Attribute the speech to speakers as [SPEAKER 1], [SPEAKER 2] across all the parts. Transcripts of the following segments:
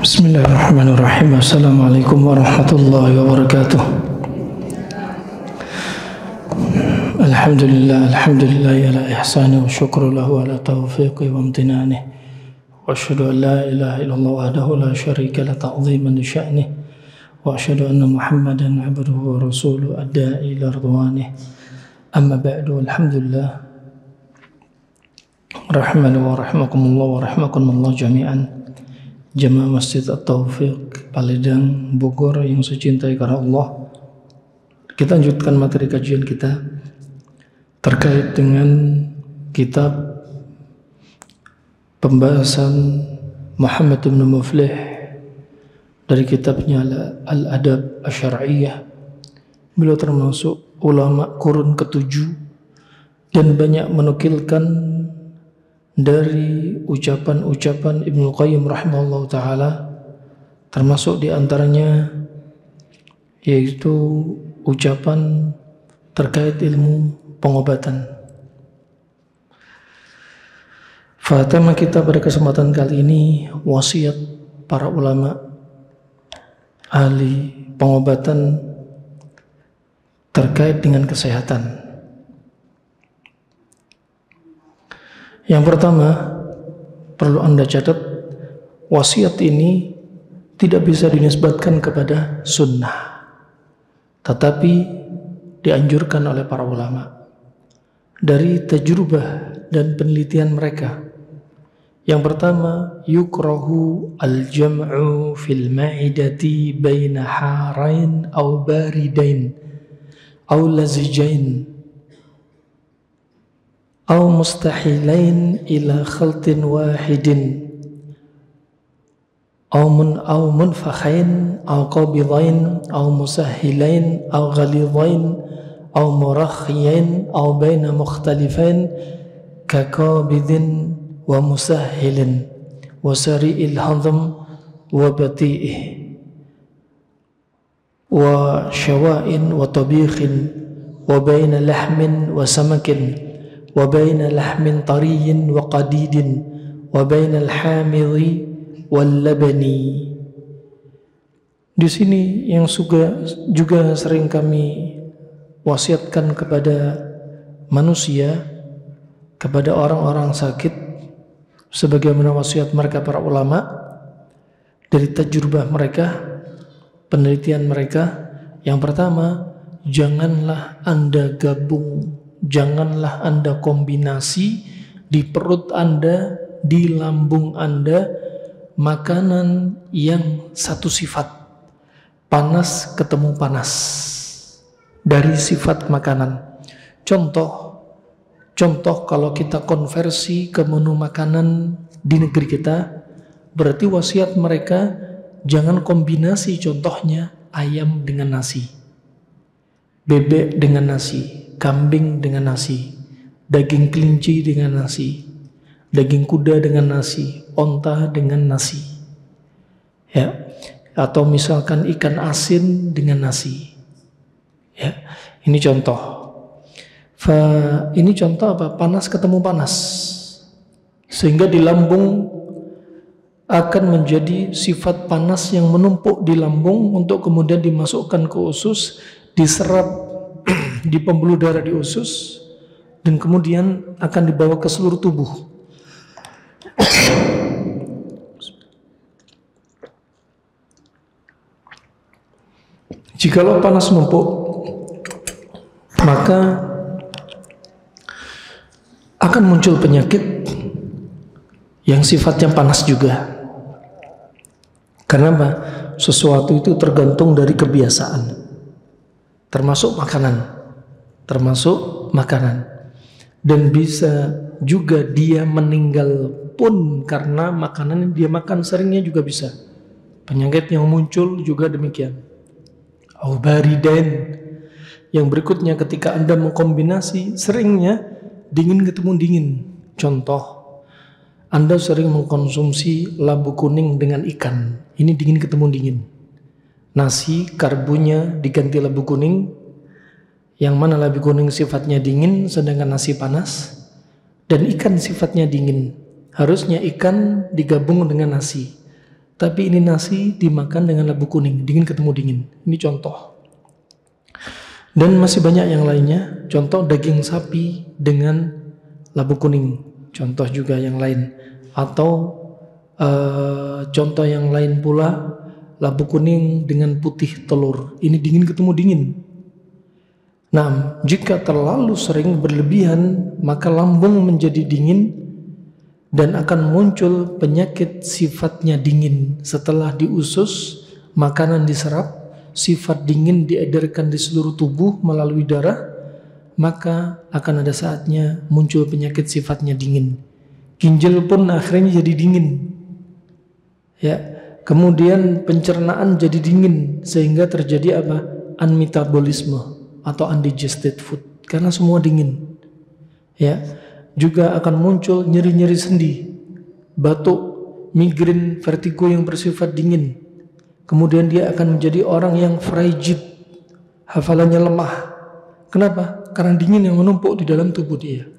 [SPEAKER 1] Bismillahirrahmanirrahim. Assalamualaikum warahmatullahi wabarakatuh. Alhamdulillah ala ihsani wa syukru lahu ala taufiqi wa amtinani. Wa asyhadu an la ilaha illallah wahdahu la syarika la ta'ziman li sya'nih. Wa asyhadu anna Muhammadan abduhu wa rasuluhu adda'i ila ridwanih. Amma ba'du, alhamdulillah. Rahmani wa rahimakumullah wa rahimakumullah jami'an. Jamaah Masjid At-Taufiq Palidang Bogor yang saya cintai karena Allah. Kita lanjutkan materi kajian kita terkait dengan kitab pembahasan Muhammad bin Muflih dari kitabnya Al-Adab Asy-Syar'iyyah. Beliau termasuk ulama kurun ke-7 dan banyak menukilkan dari ucapan-ucapan Ibnu Qayyim rahimahullah ta'ala, termasuk diantaranya yaitu ucapan terkait ilmu pengobatan. Tema kita pada kesempatan kali ini wasiat para ulama ahli pengobatan terkait dengan kesehatan. Yang pertama, perlu Anda catat, wasiat ini tidak bisa dinisbatkan kepada sunnah, tetapi dianjurkan oleh para ulama dari tajrubah dan penelitian mereka. Yang pertama, yukrahu al-jam'u fil ma'idati baina harain aw baridain aw lazijain aw mustahilain ila khaltin wahidin aw munfakhain aw qabidain aw musahhilain aw ghalidain aw murakhiyain aw baina mukhtalifain ka qabidin wa musahhilin wa sari'il hadam wa bati'ih wa syawa'in wa tabikhin wa baina lahmin wa samakin wa baina lahmin tariyin wa qadidin wa baina al-hamidhi wal labani. Di sini yang juga sering kami wasiatkan kepada manusia, kepada orang-orang sakit, sebagaimana wasiat mereka para ulama dari tajrubah mereka, penelitian mereka. Yang pertama, janganlah Anda gabung, janganlah Anda kombinasi di perut Anda, di lambung Anda, makanan yang satu sifat. Panas ketemu panas dari sifat makanan. Contoh kalau kita konversi ke menu makanan di negeri kita, berarti wasiat mereka jangan kombinasi, contohnya ayam dengan nasi, bebek dengan nasi, kambing dengan nasi, daging kelinci dengan nasi, daging kuda dengan nasi, onta dengan nasi, ya, atau misalkan ikan asin dengan nasi, ya. Ini contoh. Ini contoh apa? Panas ketemu panas, sehingga di lambung akan menjadi sifat panas yang menumpuk di lambung untuk kemudian dimasukkan ke usus, diserap di pembuluh darah di usus, dan kemudian akan dibawa ke seluruh tubuh. Jikalau panas numpuk, maka akan muncul penyakit yang sifatnya panas juga. Karena apa? Sesuatu itu tergantung dari kebiasaan, termasuk makanan, dan bisa juga dia meninggal pun karena makanan yang dia makan seringnya juga bisa. Penyakit yang muncul juga demikian. Aubaridain. Yang berikutnya, ketika Anda mengkombinasi, seringnya dingin ketemu dingin. Contoh, Anda sering mengkonsumsi labu kuning dengan ikan, ini dingin ketemu dingin. Nasi karbonya diganti labu kuning, yang mana labu kuning sifatnya dingin sedangkan nasi panas, dan ikan sifatnya dingin. Harusnya ikan digabung dengan nasi, tapi ini nasi dimakan dengan labu kuning, dingin ketemu dingin. Ini contoh. Dan masih banyak yang lainnya. Contoh daging sapi dengan labu kuning. Contoh juga yang lain. Atau contoh yang lain pula, labu kuning dengan putih telur. Ini dingin ketemu dingin. Nah, jika terlalu sering berlebihan, maka lambung menjadi dingin dan akan muncul penyakit sifatnya dingin. Setelah diusus, makanan diserap, sifat dingin diedarkan di seluruh tubuh melalui darah, maka akan ada saatnya muncul penyakit sifatnya dingin. Ginjal pun akhirnya jadi dingin. Ya, kemudian pencernaan jadi dingin sehingga terjadi apa? Unmetabolisme atau undigested food karena semua dingin. Ya, juga akan muncul nyeri-nyeri sendi, batuk, migrain, vertigo yang bersifat dingin. Kemudian dia akan menjadi orang yang frigid, hafalannya lemah. Kenapa? Karena dingin yang menumpuk di dalam tubuh dia.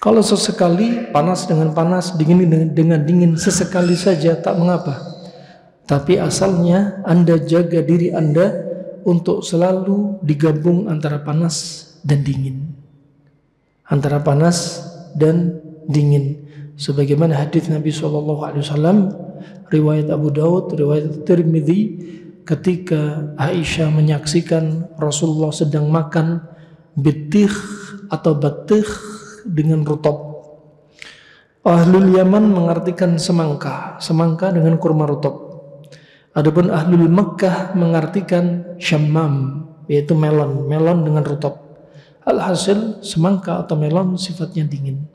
[SPEAKER 1] Kalau sesekali panas dengan panas, dingin dengan dingin, sesekali saja tak mengapa. Tapi asalnya Anda jaga diri Anda untuk selalu digabung antara panas dan dingin. Antara panas dan dingin. Sebagaimana hadis Nabi SAW, riwayat Abu Daud, riwayat Tirmidzi, ketika Aisyah menyaksikan Rasulullah sedang makan bitih atau batih dengan rutab. Ahlul Yaman mengartikan semangka, semangka dengan kurma rutab. Adapun Ahlul Makkah mengartikan syammam, yaitu melon, melon dengan rutab. Alhasil semangka atau melon sifatnya dingin.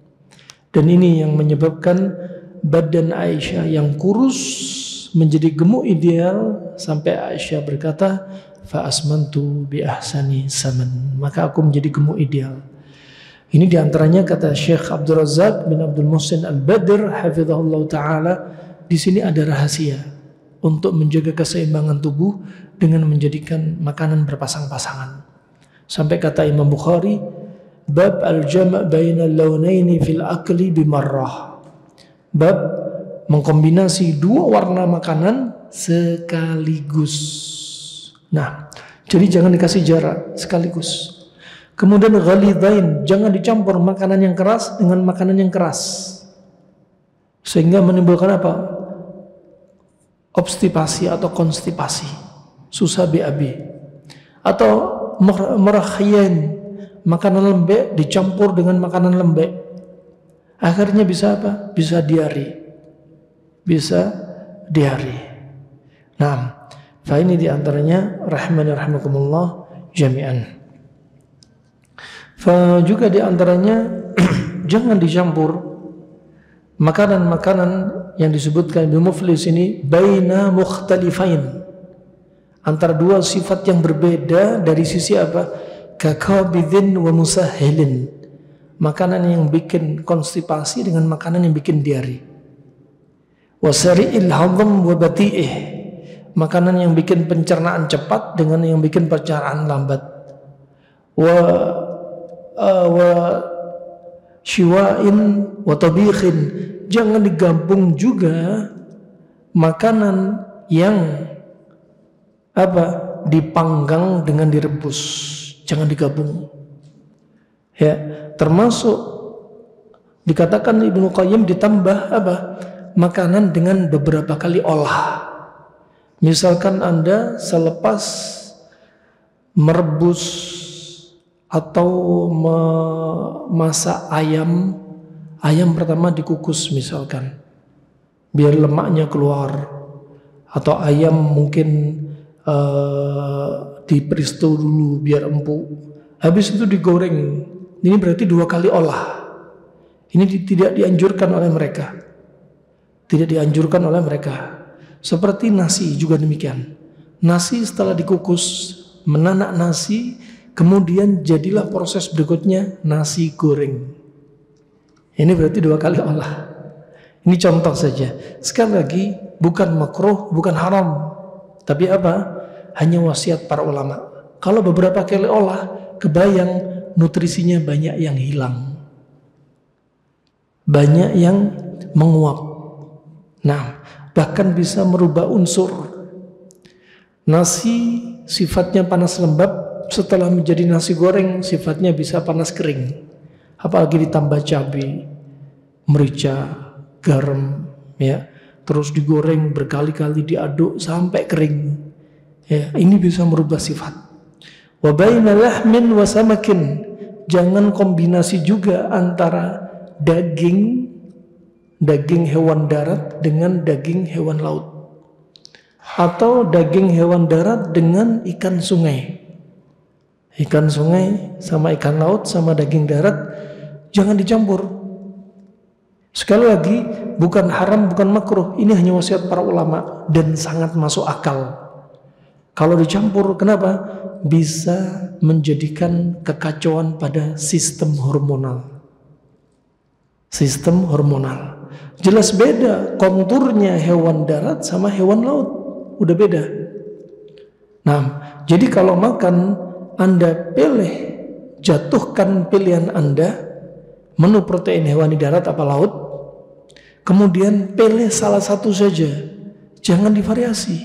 [SPEAKER 1] Dan ini yang menyebabkan badan Aisyah yang kurus menjadi gemuk ideal sampai Aisyah berkata, fa asmantu bi ahsani saman, maka aku menjadi gemuk ideal. Ini diantaranya kata Syekh Abdul Razak bin Abdul Muhsin Al-Badr hafizahullah ta'ala. Di sini ada rahasia untuk menjaga keseimbangan tubuh dengan menjadikan makanan berpasang-pasangan. Sampai kata Imam Bukhari, bab al-jama' bainal lawnaini fil akli bimarrah, bab mengkombinasi dua warna makanan sekaligus. Nah, jadi jangan dikasih jarak, sekaligus. Kemudian ghalidhain, jangan dicampur makanan yang keras dengan makanan yang keras, sehingga menimbulkan apa? Obstipasi atau konstipasi, susah BAB. Atau merakhyan, makanan lembek dicampur dengan makanan lembek, akhirnya bisa apa? Bisa diare, bisa diare. Nah, ini diantaranya rahmani rahimakumullah jami'an. Juga diantaranya jangan dicampur makanan-makanan yang disebutkan Ibnu Muflis ini baina mukhtalifain, antara dua sifat yang berbeda dari sisi apa? Kakabidhin wa musahilin, makanan yang bikin konstipasi dengan makanan yang bikin diare. Wasari'il hadham wa bati'ih, makanan yang bikin pencernaan cepat dengan yang bikin pencernaan lambat. Wa syiwa'in wa tabikhin, jangan digabung juga makanan yang apa? Dipanggang dengan direbus, jangan digabung. Ya, termasuk dikatakan Ibnu Qayyim ditambah apa? Makanan dengan beberapa kali olah. Misalkan Anda selepas merebus atau memasak ayam, ayam pertama dikukus misalkan, biar lemaknya keluar. Atau ayam mungkin diperisto dulu biar empuk, habis itu digoreng. Ini berarti dua kali olah. Ini tidak dianjurkan oleh mereka. Tidak dianjurkan oleh mereka. Seperti nasi juga demikian. Nasi setelah dikukus, menanak nasi, kemudian jadilah proses berikutnya nasi goreng. Ini berarti dua kali olah. Ini contoh saja. Sekali lagi, bukan makruh, bukan haram, tapi apa? Hanya wasiat para ulama. Kalau beberapa kali olah, kebayang nutrisinya banyak yang hilang, banyak yang menguap. Nah, bahkan bisa merubah unsur. Nasi sifatnya panas lembab, setelah menjadi nasi goreng sifatnya bisa panas kering. Apalagi ditambah cabai, merica, garam, ya, terus digoreng berkali-kali, diaduk sampai kering. Ya, ini bisa merubah sifat. Wa baina lahmin wa samakin, jangan kombinasi juga antara daging hewan darat dengan daging hewan laut, atau daging hewan darat dengan ikan sungai. Ikan sungai sama ikan laut sama daging darat jangan dicampur. Sekali lagi, bukan haram, bukan makruh. Ini hanya wasiat para ulama dan sangat masuk akal. Kalau dicampur, kenapa? Bisa menjadikan kekacauan pada sistem hormonal. Sistem hormonal. Jelas beda konturnya hewan darat sama hewan laut. Udah beda. Nah, jadi kalau makan, Anda pilih, jatuhkan pilihan Anda, menu protein hewani darat apa laut, kemudian pilih salah satu saja, jangan divariasi.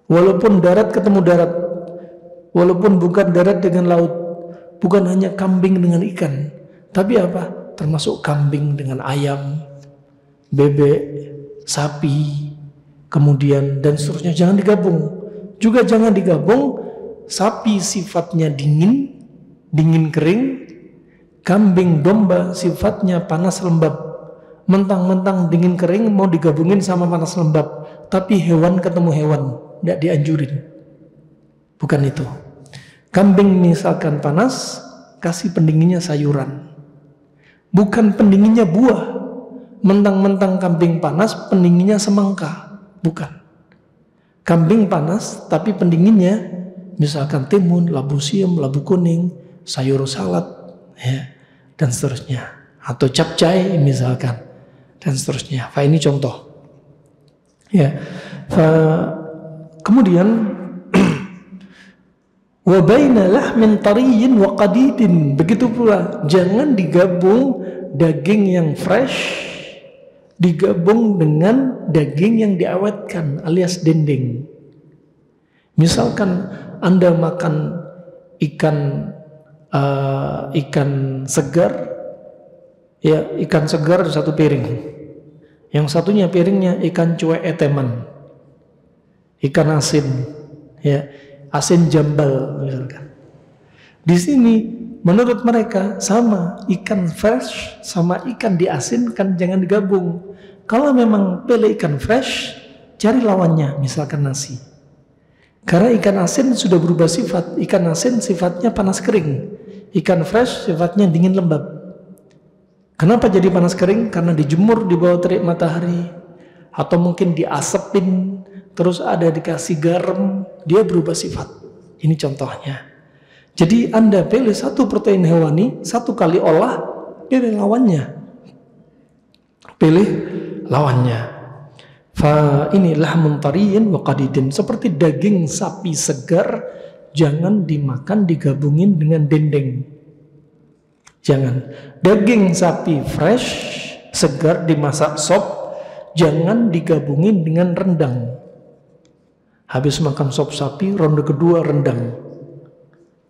[SPEAKER 1] Walaupun darat ketemu darat, walaupun bukan darat dengan laut, bukan hanya kambing dengan ikan, tapi apa? Termasuk kambing dengan ayam, bebek, sapi, kemudian dan seterusnya, jangan digabung. Juga jangan digabung sapi sifatnya dingin kering, kambing domba sifatnya panas lembab. Mentang-mentang dingin kering mau digabungin sama panas lembab, tapi hewan ketemu hewan, tidak dianjurin. Bukan itu. Kambing misalkan panas, kasih pendinginnya sayuran, bukan pendinginnya buah. Mentang-mentang kambing panas, pendinginnya semangka, bukan. Kambing panas, tapi pendinginnya misalkan timun, labu siam, labu kuning, sayur salad, ya, dan seterusnya, atau capcay misalkan, dan seterusnya. Ini contoh. Ya. Kemudian wa baina lahmin tariyin wa qadidin, begitu pula jangan digabung daging yang fresh digabung dengan daging yang diawetkan alias dendeng. Misalkan Anda makan ikan segar, ya, ikan segar satu piring, yang satunya piringnya ikan cuek eteman, ikan asin, ya, asin jambal misalkan. Di sini menurut mereka sama, ikan fresh sama ikan diasinkan jangan digabung. Kalau memang pilih ikan fresh, cari lawannya, misalkan nasi. Karena ikan asin sudah berubah sifat. Ikan asin sifatnya panas kering, ikan fresh sifatnya dingin lembab. Kenapa jadi panas kering? Karena dijemur di bawah terik matahari, atau mungkin diasepin, terus ada dikasih garam, dia berubah sifat. Ini contohnya. Jadi Anda pilih satu protein hewani, satu kali olah, pilih lawannya. Pilih lawannya. Fa inilah muntariyin wa qadidin, seperti daging sapi segar, jangan dimakan digabungin dengan dendeng. Jangan. Daging sapi fresh, segar, dimasak sop, jangan digabungin dengan rendang. Habis makan sop sapi, ronde kedua rendang.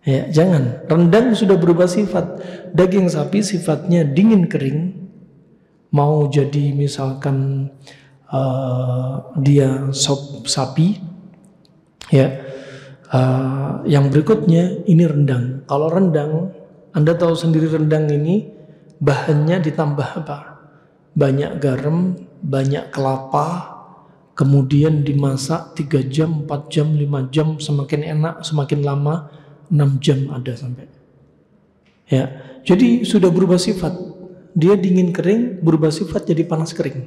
[SPEAKER 1] Ya, jangan. Rendang sudah berubah sifat. Daging sapi sifatnya dingin kering. Mau jadi misalkan dia sop sapi, ya. Yang berikutnya ini rendang. Kalau rendang, Anda tahu sendiri rendang ini bahannya ditambah apa? Banyak garam, banyak kelapa, kemudian dimasak 3 jam, 4 jam, 5 jam, semakin enak, semakin lama 6 jam ada sampai. Ya, jadi sudah berubah sifat. Dia dingin kering, berubah sifat jadi panas kering.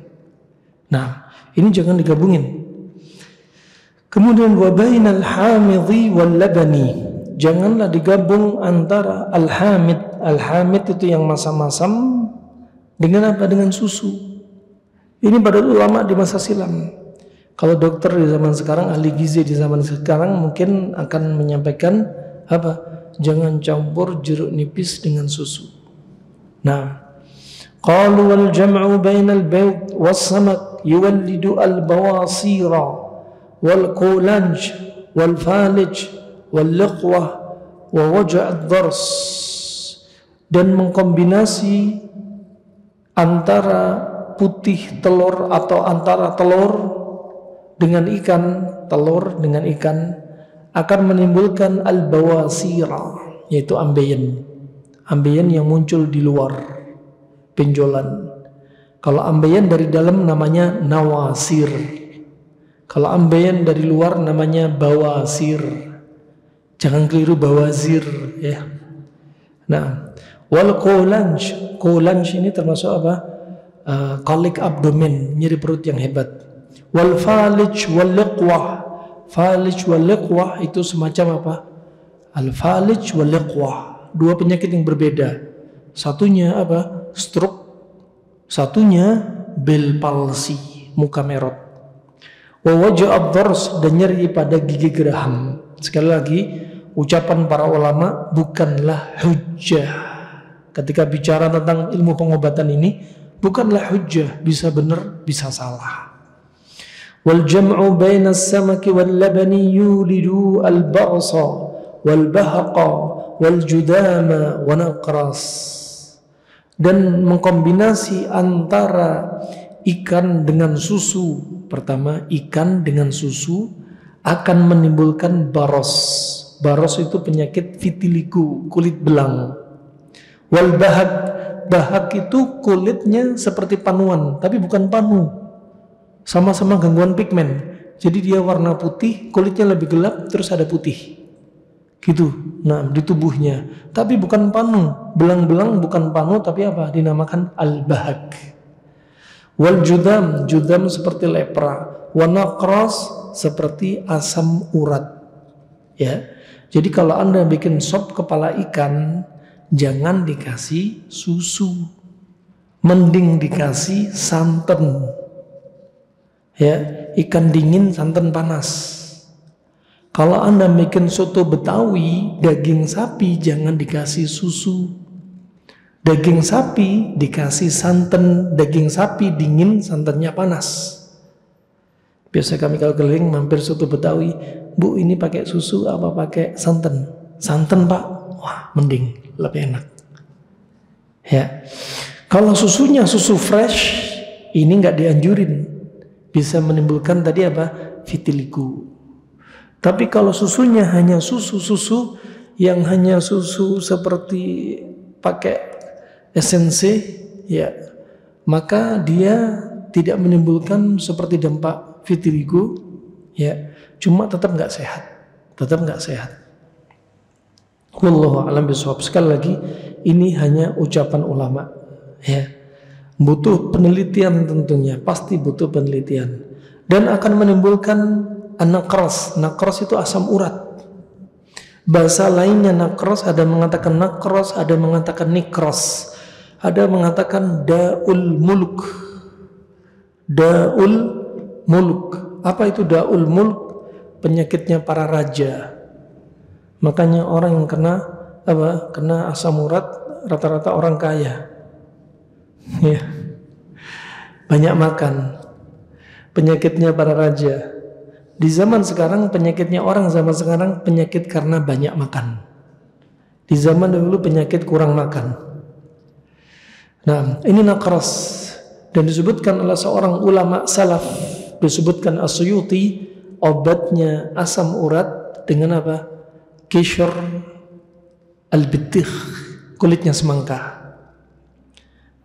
[SPEAKER 1] Nah, ini jangan digabungin. Kemudian wa bainal hamidhi wal labani, janganlah digabung antara al-hamid. Al-hamid itu yang masam-masam dengan apa? Dengan susu. Ini pada ulama di masa silam. Kalau dokter di zaman sekarang, ahli gizi di zaman sekarang mungkin akan menyampaikan apa? Jangan campur jeruk nipis dengan susu. Nah, qalu wal jam'u bainal bayd was samak, yuwallidu al-bawasira wal qulanj wal falij wal liqwah wa waja'ad dars, dan mengkombinasi antara putih telur atau antara telur dengan ikan, telur dengan ikan akan menimbulkan al-bawasira, yaitu ambeien. Ambeien yang muncul di luar benjolan. Kalau ambeien dari dalam namanya nawasir. Kalau ambeien dari luar namanya bawasir. Jangan keliru bawazir ya. Nah, wal qulanj. Qulanj ini termasuk apa? Kolik abdomen, nyeri perut yang hebat. Wal falij wal liqwah. Falij wal liqwah itu semacam apa? Al falij wal liqwah, dua penyakit yang berbeda. Satunya apa? Stroke. Satunya Bell palsy, muka merot. Wa waja'ad dars, dan nyeri pada gigi geraham. Sekali lagi, ucapan para ulama bukanlah hujjah. Ketika bicara tentang ilmu pengobatan ini, bukanlah hujjah, bisa benar, bisa salah. Wal jam'u baina as-samaki wal labani yulidu al-ba'sa wal bahqa wal judama wa naqras. Dan mengkombinasi antara ikan dengan susu. Pertama, ikan dengan susu akan menimbulkan baros. Baros itu penyakit vitiligo, kulit belang. Wal bahak, bahak itu kulitnya seperti panuan, tapi bukan panu. Sama-sama gangguan pigmen. Jadi dia warna putih, kulitnya lebih gelap, terus ada putih. Gitu. Nah, di tubuhnya. Tapi bukan panu. Belang-belang bukan panu, tapi apa? Dinamakan al-bahak. Wal judam, judam seperti lepra. Wa naqras seperti asam urat. Ya. Jadi kalau Anda bikin sop kepala ikan, jangan dikasih susu. Mending dikasih santan. Ya, ikan dingin, santan panas. Kalau Anda bikin soto Betawi, daging sapi jangan dikasih susu. Daging sapi dikasih santan, daging sapi dingin, santannya panas. Biasa kami kalau keliling mampir soto Betawi, Bu ini pakai susu apa pakai santan? Santan Pak, wah mending, lebih enak. Ya, kalau susunya susu fresh, ini nggak dianjurin, bisa menimbulkan tadi apa? Vitiligo. Tapi kalau susunya hanya susu yang hanya susu seperti pakai esensi, ya, maka dia tidak menimbulkan seperti dampak vitiligo, ya, cuma tetap nggak sehat, Wallahu a'lam bishawab. Sekali lagi, ini hanya ucapan ulama, ya, butuh penelitian tentunya, pasti butuh penelitian, dan akan menimbulkan nakros. Nakros itu asam urat. Bahasa lainnya nakros, ada mengatakan nakros, ada mengatakan nikros, ada mengatakan daul muluk. Daul muluk. Apa itu daul muluk? Penyakitnya para raja. Makanya orang yang kena apa? Kena asam urat rata-rata orang kaya. Ya. Banyak makan. Penyakitnya para raja. Di zaman sekarang penyakitnya orang zaman sekarang penyakit karena banyak makan. Di zaman dahulu penyakit kurang makan. Nah, ini nakras, dan disebutkan oleh seorang ulama salaf, disebutkan As-Suyuti, obatnya asam urat dengan apa? Qishr al-bittikh, kulitnya semangka.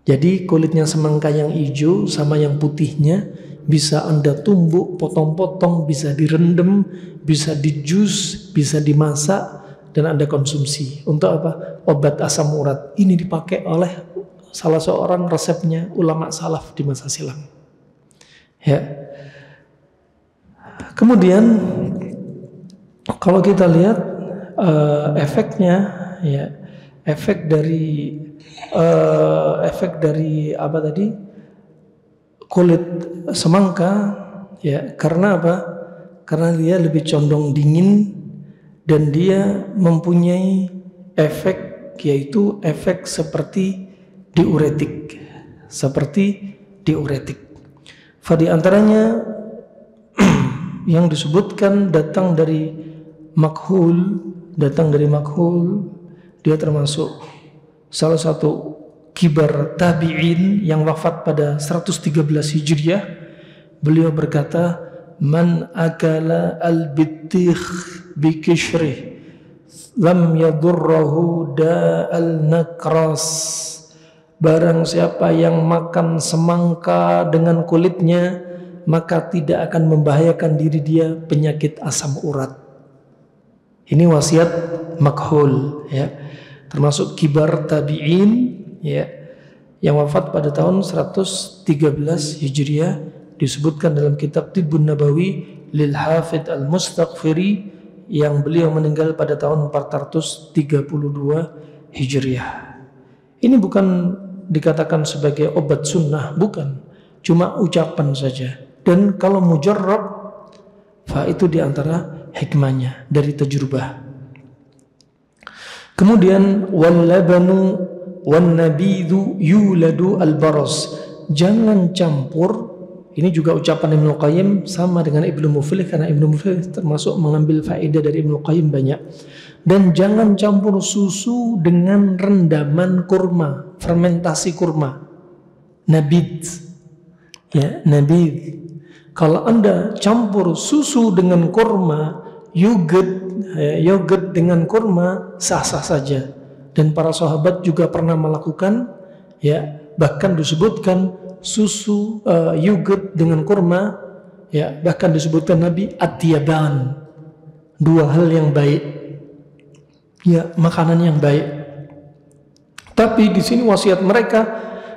[SPEAKER 1] Jadi kulitnya semangka yang hijau sama yang putihnya bisa Anda tumbuk, potong-potong, bisa direndam, bisa dijus, bisa dimasak, dan Anda konsumsi. Untuk apa? Obat asam urat. Ini dipakai oleh salah seorang resepnya ulama salaf di masa silam. Ya. Kemudian kalau kita lihat efeknya, ya, efek dari apa tadi? Kulit semangka, ya, karena apa? Karena dia lebih condong dingin dan dia mempunyai efek, yaitu efek seperti diuretik, Di antaranya yang disebutkan datang dari Makhul, dia termasuk salah satu kibar tabi'in yang wafat pada 113 Hijriah. Beliau berkata, man akala al-bittikh bi kishrih lam yadurrahu da'al nakras. Barang siapa yang makan semangka dengan kulitnya, maka tidak akan membahayakan diri dia penyakit asam urat. Ini wasiat Makhul, ya, termasuk kibar tabi'in, ya, yang wafat pada tahun 113 Hijriah. Disebutkan dalam kitab Tibbun Nabawi lil Hafidh al-Mustaghfiri yang beliau meninggal pada tahun 432 Hijriah. Ini bukan dikatakan sebagai obat sunnah, bukan, cuma ucapan saja. Dan kalau mujarrab, itu diantara hikmahnya dari tajrubah. Kemudian wal labanu wan nabidu yuladu al baras. Jangan campur. Ini juga ucapan Ibnu Qayyim sama dengan Ibnu Muflih, karena Ibnu Muflih termasuk mengambil faedah dari Ibnu Qayyim banyak. Dan jangan campur susu dengan rendaman kurma, fermentasi kurma. Nabid. Ya, nabid. Kalau Anda campur susu dengan kurma, yogurt dengan kurma, sah-sah saja. Dan para sahabat juga pernah melakukan, ya, bahkan disebutkan susu yogurt dengan kurma, ya, bahkan disebutkan Nabi at-tiyaban, dua hal yang baik, ya, makanan yang baik. Tapi di sini wasiat mereka,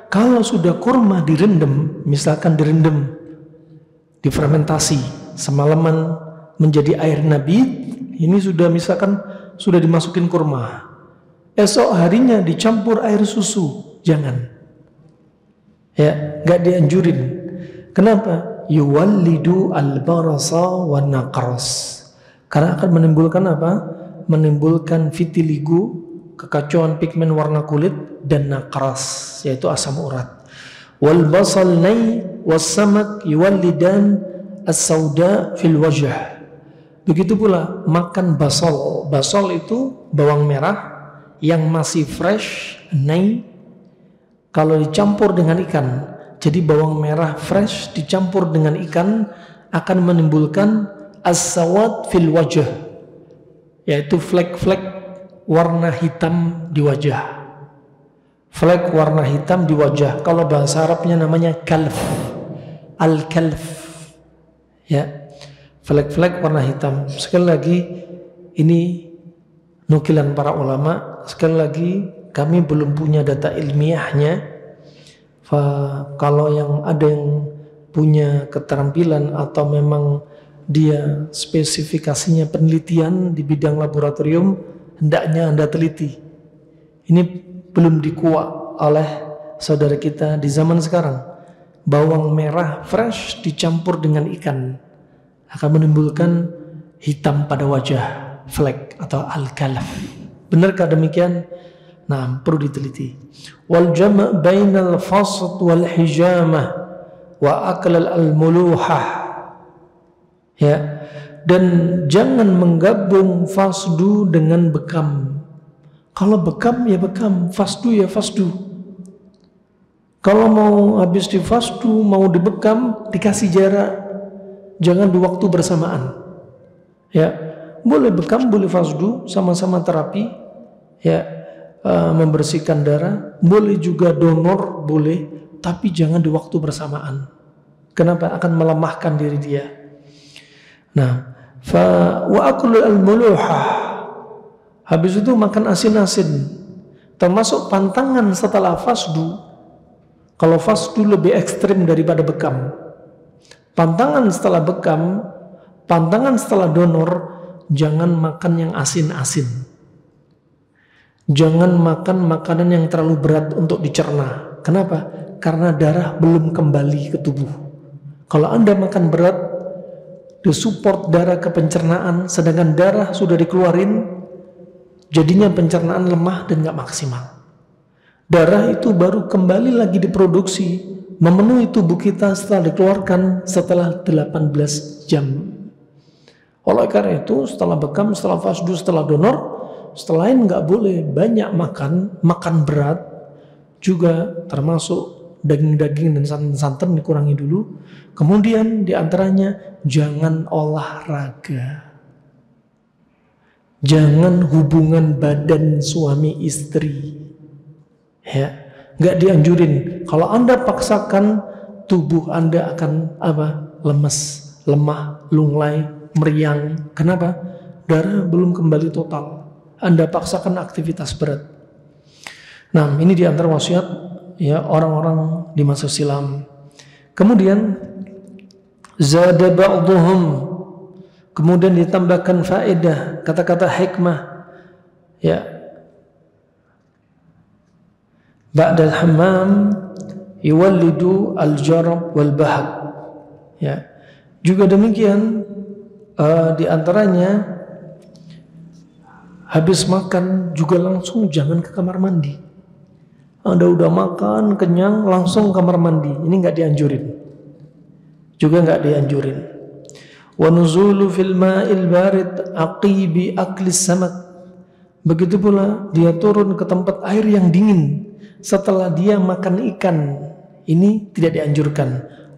[SPEAKER 1] kalau sudah kurma direndam, misalkan direndam, difermentasi semalaman menjadi air nabid, ini sudah misalkan sudah dimasukin kurma, esok harinya dicampur air susu, jangan. Ya, nggak dianjurin. Kenapa? Yuwallidu al-barasa wan naqras. Karena akan menimbulkan apa? Menimbulkan vitiligo, kekacauan pigmen warna kulit, dan naqras, yaitu asam urat. Wal basal nay was samak yuwallidan as-sauda fil wajh. Begitu pula makan basal. Basal itu bawang merah yang masih fresh, nay. Kalau dicampur dengan ikan, jadi bawang merah fresh dicampur dengan ikan akan menimbulkan as-sawad fil wajh, yaitu flek-flek warna hitam di wajah. Flek warna hitam di wajah. Kalau bahasa Arabnya namanya kalf, al-kalf, ya, flek-flek warna hitam. Sekali lagi, ini nukilan para ulama. Sekali lagi, kami belum punya data ilmiahnya. Kalau yang ada yang punya keterampilan atau memang dia spesifikasinya penelitian di bidang laboratorium, hendaknya Anda teliti. Ini belum dikuak oleh saudara kita di zaman sekarang. Bawang merah fresh dicampur dengan ikan akan menimbulkan hitam pada wajah, flek atau al-kalaf. Benarkah demikian? Nah, perlu diteliti. Wal jama' bainal fasd wal hijamah wa akal al-muluhah. Ya. Dan jangan menggabung fasdu dengan bekam. Kalau bekam ya bekam, fasdu ya fasdu. Kalau mau habis di fasdu, mau dibekam, dikasih jarak. Jangan di waktu bersamaan. Ya, boleh bekam, boleh fasdu, sama-sama terapi. Ya. Membersihkan darah, boleh juga donor, boleh, tapi jangan di waktu bersamaan. Kenapa? Akan melemahkan diri dia. Nah, wa akul al-muluhah. Habis itu makan asin-asin, termasuk pantangan setelah fasdu. Kalau fasdu lebih ekstrim daripada bekam. Pantangan setelah bekam, pantangan setelah donor, jangan makan yang asin-asin. Jangan makan makanan yang terlalu berat untuk dicerna. Kenapa? Karena darah belum kembali ke tubuh. Kalau Anda makan berat, disupport darah ke pencernaan, sedangkan darah sudah dikeluarin, jadinya pencernaan lemah dan gak maksimal. Darah itu baru kembali lagi diproduksi memenuhi tubuh kita setelah dikeluarkan setelah 18 jam. Oleh karena itu, setelah bekam, setelah fasdu, setelah donor, selain nggak boleh banyak makan berat, juga termasuk daging-daging dan santan dikurangi dulu. Kemudian diantaranya jangan olahraga. Jangan hubungan badan suami istri. Ya, nggak dianjurin. Kalau Anda paksakan, tubuh Anda akan lemes, lemah, lunglai, meriang. Kenapa? Darah belum kembali total. Anda paksakan aktivitas berat. Nah, ini diantara wasiat ya orang-orang di masa silam. Kemudian zada ba'dhum, kemudian ditambahkan faedah, kata-kata hikmah. Ya. Ba'dal hammam yuwallidu al-jarab wal bahak. Ya. Juga demikian di antaranya habis makan juga langsung jangan ke kamar mandi. Anda udah makan kenyang langsung kamar mandi, ini nggak dianjurin. Juga nggak dianjurin. Wa nuzulu fil ma'il barid aqibi aklis samak. Begitu pula dia turun ke tempat air yang dingin setelah dia makan ikan. Ini tidak dianjurkan.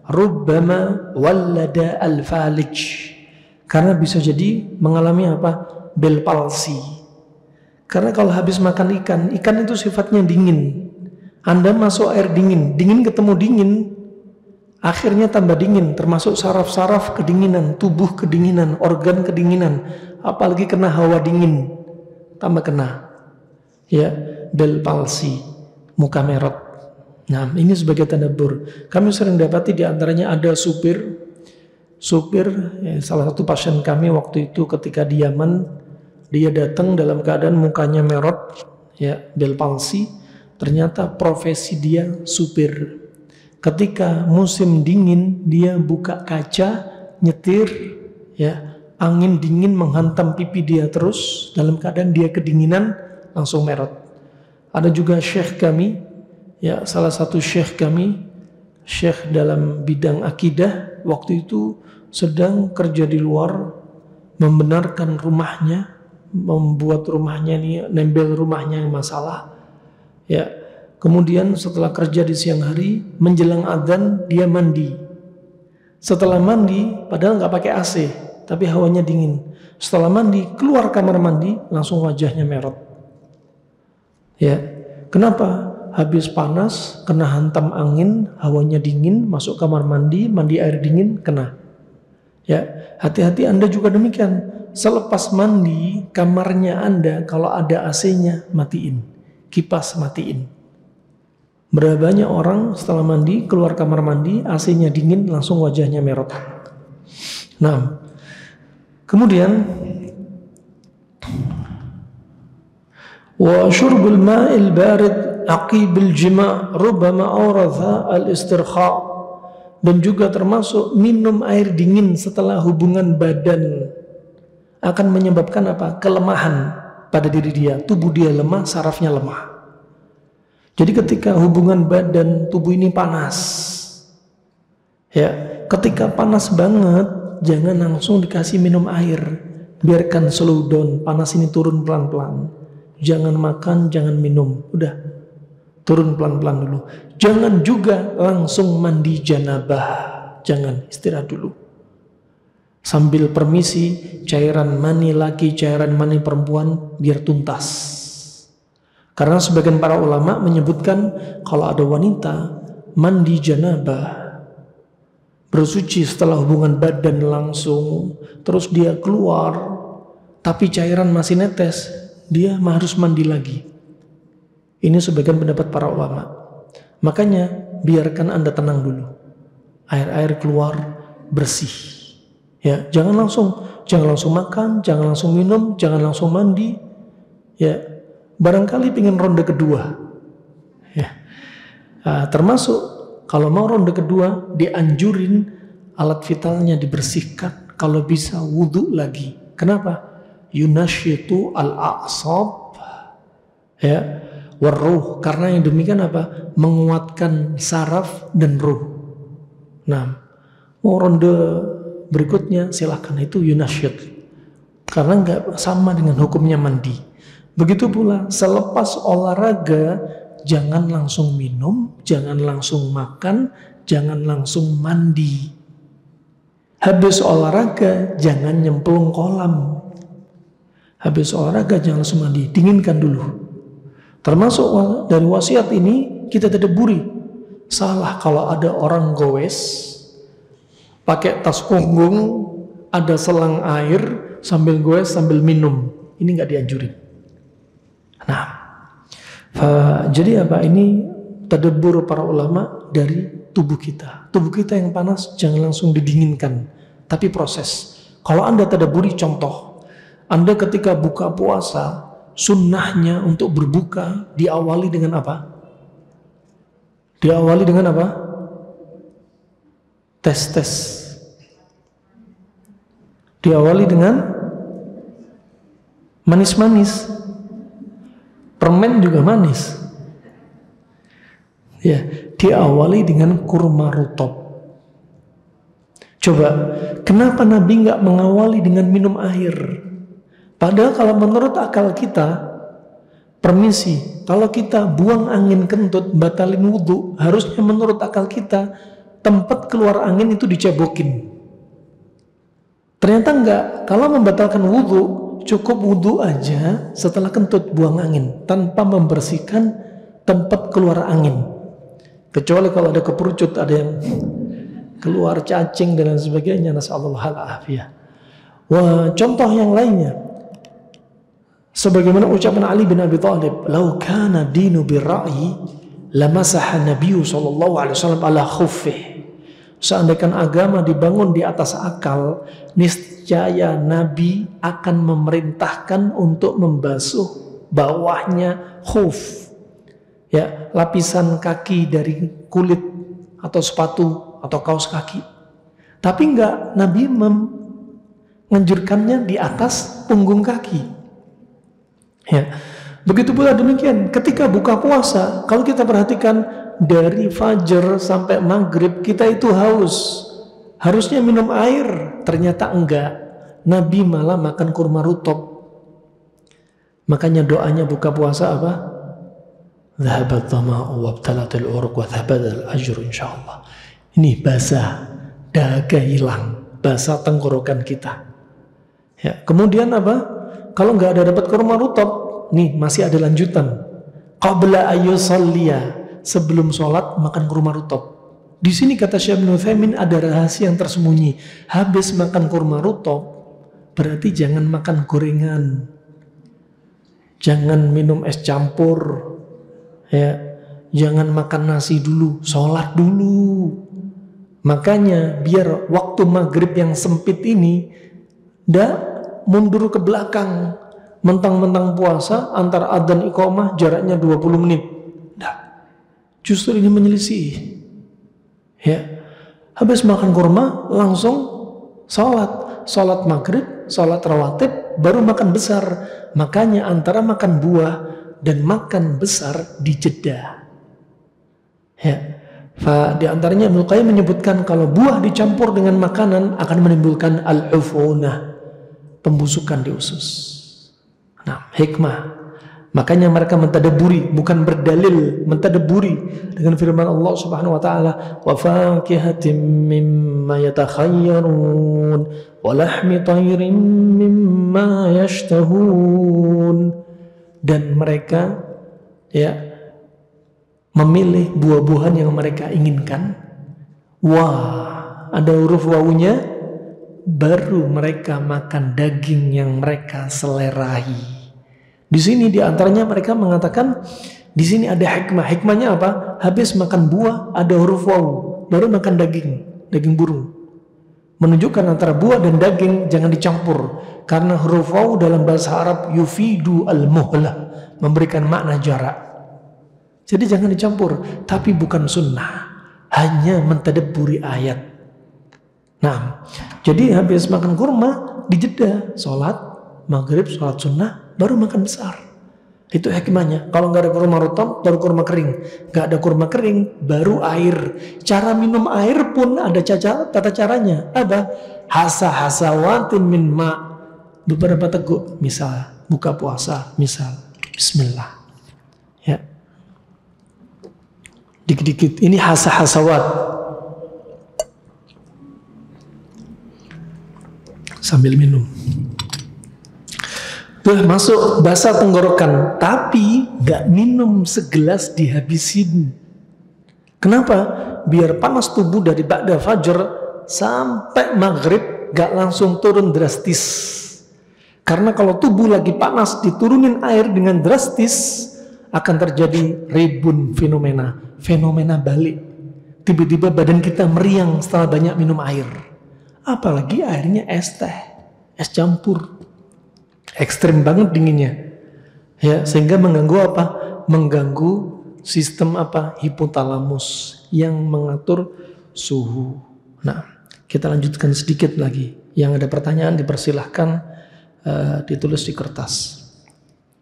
[SPEAKER 1] Rubbama wallada al-falij. Karena bisa jadi mengalami bel palsi. Karena kalau habis makan ikan itu sifatnya dingin. Anda masuk air dingin, dingin ketemu dingin, akhirnya tambah dingin, termasuk saraf-saraf kedinginan, tubuh kedinginan, organ kedinginan, apalagi kena hawa dingin, tambah kena. Ya, bel palsi, muka merot. Nah, ini sebagai tadabbur. Kami sering dapati di antaranya ada supir, salah satu pasien kami waktu itu ketika di Yaman, dia datang dalam keadaan mukanya merot, ya, bel palsi. Ternyata profesi dia supir. Ketika musim dingin, dia buka kaca, nyetir, ya, angin dingin menghantam pipi dia terus, dalam keadaan dia kedinginan, langsung merot. Ada juga syekh kami, ya, salah satu syekh kami, syekh dalam bidang akidah, waktu itu sedang kerja di luar, membenarkan rumahnya, membuat rumahnya ini, nempel rumahnya yang masalah. Ya, kemudian setelah kerja di siang hari, menjelang adzan dia mandi. Setelah mandi, padahal nggak pakai AC, tapi hawanya dingin. Setelah mandi, keluar kamar mandi, langsung wajahnya merot. Ya, kenapa? Habis panas, kena hantam angin, hawanya dingin, masuk kamar mandi, mandi air dingin, kena. Ya, hati-hati Anda juga demikian. Selepas mandi, kamarnya Anda kalau ada AC-nya matiin. Kipas matiin. Berapa banyak orang setelah mandi keluar kamar mandi, AC-nya dingin, langsung wajahnya merot. Nah, kemudian wa syurbul ma'il barid aqibil jima' rubbama awratha al-istirkha, dan juga termasuk minum air dingin setelah hubungan badan akan menyebabkan kelemahan pada diri dia, tubuh dia lemah, sarafnya lemah. Jadi ketika hubungan badan tubuh ini panas, ya, ketika panas banget, jangan langsung dikasih minum air, biarkan slow down, panas ini turun pelan-pelan. Jangan makan, jangan minum, udah turun pelan-pelan dulu. Jangan juga langsung mandi janabah, jangan, istirahat dulu. Sambil permisi, cairan mani laki, cairan mani perempuan biar tuntas. Karena sebagian para ulama menyebutkan kalau ada wanita mandi janabah, bersuci setelah hubungan badan langsung, terus dia keluar, tapi cairan masih netes, dia harus mandi lagi. Ini sebagian pendapat para ulama. Makanya biarkan Anda tenang dulu. Air-air keluar bersih. Ya, jangan langsung makan, jangan langsung minum, jangan langsung mandi. Ya, barangkali pengen ronde kedua. Ya, termasuk kalau mau ronde kedua dianjurin alat vitalnya dibersihkan, kalau bisa wudhu lagi. Kenapa? Yunashitu al-a'sab, ya, Waruh, karena yang demikian apa? Menguatkan saraf dan ruh. Nah, mau ronde berikutnya silahkan, itu yunasyid. Karena nggak sama dengan hukumnya mandi. Begitu pula selepas olahraga, jangan langsung minum, jangan langsung makan, jangan langsung mandi. Habis olahraga, jangan nyemplung kolam. Habis olahraga, jangan langsung mandi, dinginkan dulu. Termasuk dari wasiat ini, kita tadaburi. Salah kalau ada orang goes, pakai tas punggung, ada selang air, sambil goes, sambil minum. Ini nggak dianjurin. Nah, jadi apa? Ini tadabbur para ulama dari tubuh kita. Tubuh kita yang panas jangan langsung didinginkan, tapi proses. Kalau Anda tadabburi, contoh, Anda ketika buka puasa, sunnahnya untuk berbuka diawali dengan apa? Diawali dengan apa? Tes. Diawali dengan manis-manis. Permen juga manis. Ya, diawali dengan kurma rutop. Coba, kenapa Nabi nggak mengawali dengan minum air? Padahal kalau menurut akal kita, permisi, kalau kita buang angin kentut, batalin wudhu, harusnya menurut akal kita, tempat keluar angin itu dicebokin. Ternyata enggak, kalau membatalkan wudhu, cukup wudhu aja setelah kentut buang angin, tanpa membersihkan tempat keluar angin. Kecuali kalau ada keperucut, ada yang keluar cacing dan lain sebagainya, nasallallahu al-afiyah. Wah, contoh yang lainnya, sebagaimana ucapan Ali bin Abi Thalib, "Lau kana dinu birra'yi lamasaha Nabi sallallahu alaihi wasallam ala khuffih." Seandainya agama dibangun di atas akal, niscaya Nabi akan memerintahkan untuk membasuh bawahnya khuf. Ya, lapisan kaki dari kulit atau sepatu atau kaos kaki. Tapi enggak, Nabi menganjurkannya di atas punggung kaki. Ya, begitu pula demikian ketika buka puasa, kalau kita perhatikan dari fajar sampai maghrib kita itu haus, harusnya minum air, ternyata enggak. Nabi malah makan kurma rutop. Makanya doanya buka puasa apa? Dhahabat dhama'u wabtalatil uruq wa thabatal ajru insyaallah. Ini basah, dahaga hilang, basah tenggorokan kita. Ya, kemudian apa? Kalau nggak ada dapat kurma rutop, nih masih ada lanjutan. Qabla ayyusalliya, sebelum sholat makan kurma rutop. Di sini kata Syekh Ibnu Utsaimin ada rahasia yang tersembunyi. Habis makan kurma rutop, berarti jangan makan gorengan, jangan minum es campur. Ya, jangan makan nasi dulu, sholat dulu. Makanya biar waktu maghrib yang sempit ini ndak mundur ke belakang, mentang-mentang puasa antara adzan iqamah jaraknya 20 menit. Ndak. Justru ini menyelisih. Ya. Habis makan kurma langsung sholat maghrib, sholat rawatib, baru makan besar. Makanya antara makan buah dan makan besar dijeda. Ya. Di antaranya Ibnu Qayyim menyebutkan kalau buah dicampur dengan makanan akan menimbulkan al-ufunah, pembusukan di usus. Nah, hikmah. Makanya mereka mentadabburi, bukan berdalil, mentadabburi dengan firman Allah Subhanahu wa taala, "Wa fakihatin mimma yatakhayyarun wa lahmi tayrin mimma yashtahun." Dan mereka ya memilih buah-buahan yang mereka inginkan. Wah, ada huruf wawunya, baru mereka makan daging yang mereka selerai. Di sini diantaranya mereka mengatakan di sini ada hikmah. Hikmahnya apa? Habis makan buah ada huruf wawu, baru makan daging burung. Menunjukkan antara buah dan daging jangan dicampur, karena huruf wawu dalam bahasa Arab yufidu al-muhlah, memberikan makna jarak. Jadi jangan dicampur, tapi bukan sunnah, hanya mentadabburi ayat. Nah, jadi habis makan kurma dijeda, sholat maghrib, sholat sunnah, baru makan besar. Itu hikmahnya. Kalau nggak ada kurma rotab, baru kurma kering. Nggak ada kurma kering, baru air. Cara minum air pun ada tata caranya. Apa? Hasa-hasawatin min ma. Beberapa teguk. Misal, buka puasa. Misal, bismillah. Ya. Dikit-dikit. Ini hasa-hasawat. Sambil minum. Masuk basah tenggorokan, tapi gak minum segelas dihabisin. Kenapa? Biar panas tubuh dari ba'da fajr sampai maghrib gak langsung turun drastis. Karena kalau tubuh lagi panas diturunin air dengan drastis, akan terjadi ribun fenomena balik. Tiba-tiba badan kita meriang setelah banyak minum air. Apalagi airnya es teh, es campur. Ekstrim banget dinginnya. Ya, sehingga mengganggu apa? Mengganggu sistem apa? Hipotalamus yang mengatur suhu. Nah, kita lanjutkan sedikit lagi. Yang ada pertanyaan dipersilahkan ditulis di kertas.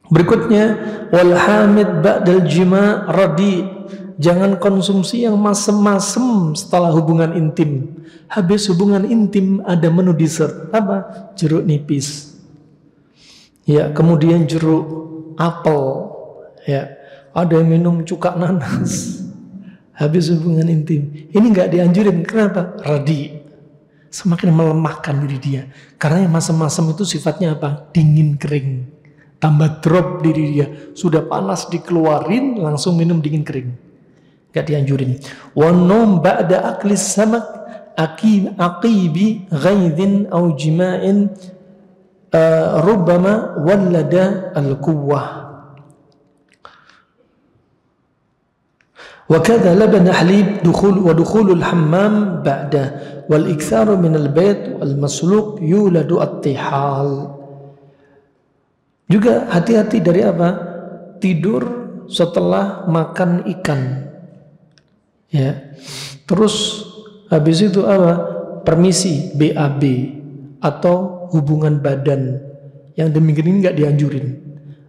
[SPEAKER 1] Berikutnya, wal hamid ba'dal jima' radi. Jangan konsumsi yang masem-masem setelah hubungan intim. Habis hubungan intim ada menu dessert. Apa? Jeruk nipis. Ya, kemudian jeruk, apel. Ya, ada yang minum cuka nanas. Habis hubungan intim. Ini nggak dianjurin. Kenapa? Radi. Semakin melemahkan diri dia. Karena yang masem-masem itu sifatnya apa? Dingin kering. Tambah drop diri dia. Sudah panas dikeluarin, langsung minum dingin kering. Gak dianjurin. Wa naum ba'da aklis samak aqibi ghaidhin au jima'in rubbama wallada al-quwwah. Wa kadha laban halib dukhulul hammam ba'da wal iktharu min al-bayt wal masluq yuladu at-tihal. Juga hati-hati dari apa? Tidur setelah makan ikan. Ya. Terus habis itu apa? Permisi BAB atau hubungan badan. Yang demikian ini nggak dianjurin.